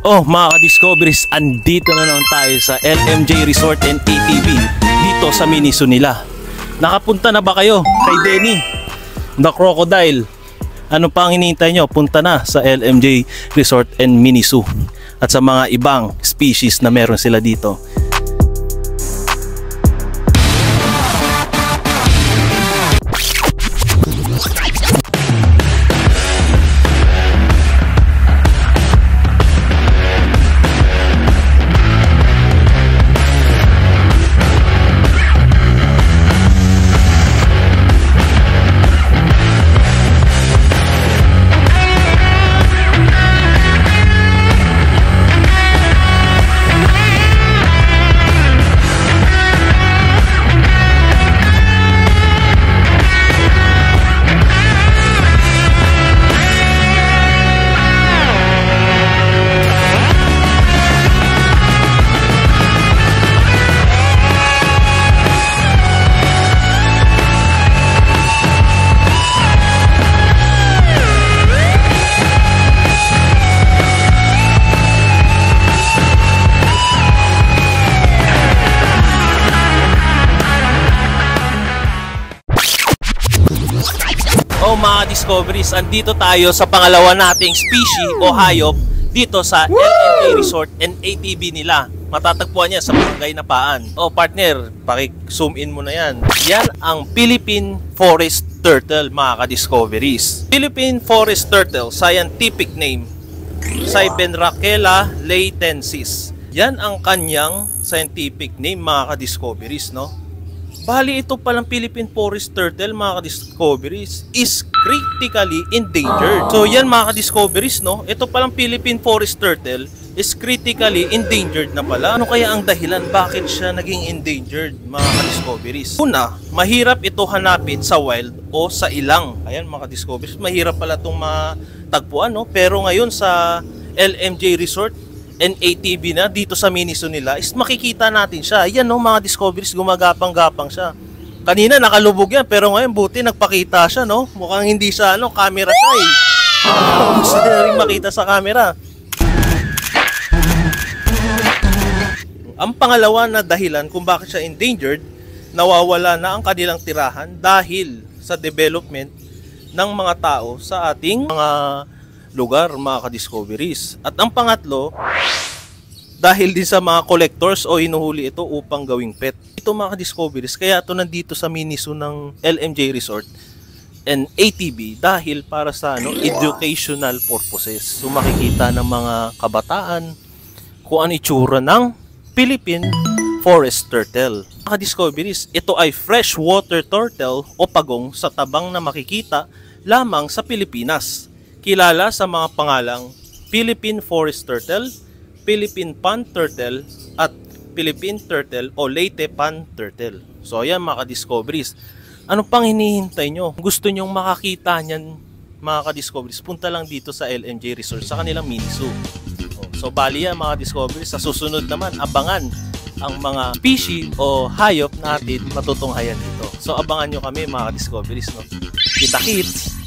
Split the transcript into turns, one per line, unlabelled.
Oh mga ka-discoveries, andito na naman tayo sa LMJ Resort and ATV dito sa Miniso nila. Nakapunta na ba kayo kay Denny the Crocodile? Ano pa ang hinihintay nyo? Punta na sa LMJ Resort and Miniso at sa mga ibang species na meron sila dito. Oh mga discoveries, andito tayo sa pangalawa nating species o hayop dito sa LMJ Resort and ATV nila. Matatagpuan niya sa Barangay Napaan. Oh partner, paki-zoom in mo na yan. Yan ang Philippine Forest Turtle mga ka-discoveries. Philippine Forest Turtle, scientific name, Cybenrachela latensis. Yan ang kanyang scientific name mga ka-discoveries, no? Bali ito palang Philippine Forest Turtle mga ka-discoveries is critically endangered. So yan mga ka-discoveries, no? Ito palang Philippine Forest Turtle is critically endangered na pala. Ano kaya ang dahilan bakit siya naging endangered mga ka-discoveries? Una, mahirap ito hanapin sa wild o sa ilang. Ayan mga ka-discoveries, mahirap pala itong matagpuan, no? Pero ngayon sa LMJ Resort and ATV na dito sa Miniso nila is makikita natin siya. Ayan no mga discoveries, gumagapang-gapang siya. Kanina nakalubog yan pero ngayon buti nagpakita siya, no? Mukhang hindi siya camera siya eh. Gusto na rin makita sa camera. Ang pangalawa na dahilan kung bakit siya endangered, nawawala na ang kanilang tirahan dahil sa development ng mga tao sa ating mga lugar mga ka-discoveries. At ang pangatlo, dahil din sa mga collectors o hinuhuli ito upang gawing pet. Ito mga ka-discoveries, kaya ito nandito sa Miniso ng LMJ Resort and ATV dahil para sa educational purposes. So makikita ng mga kabataan kung ano itsura ng Philippine Forest Turtle. Mga ka-discoveries, ito ay freshwater turtle o pagong sa tabang na makikita lamang sa Pilipinas. Kilala sa mga pangalang Philippine Forest Turtle, Philippine Pond Turtle, at Philippine Turtle o Leyte Pond Turtle. So ayan mga ka-discoveries. Ano pang hinihintay nyo? Gusto nyong makakita niyan mga ka-discoveries? Punta lang dito sa LMJ Resort sa kanilang Miniso. So bali yan mga discoveries. Sa susunod naman, abangan ang mga species o hayop natin matutunghayan dito. So abangan nyo kami mga ka-discoveries. No? Kita-kits!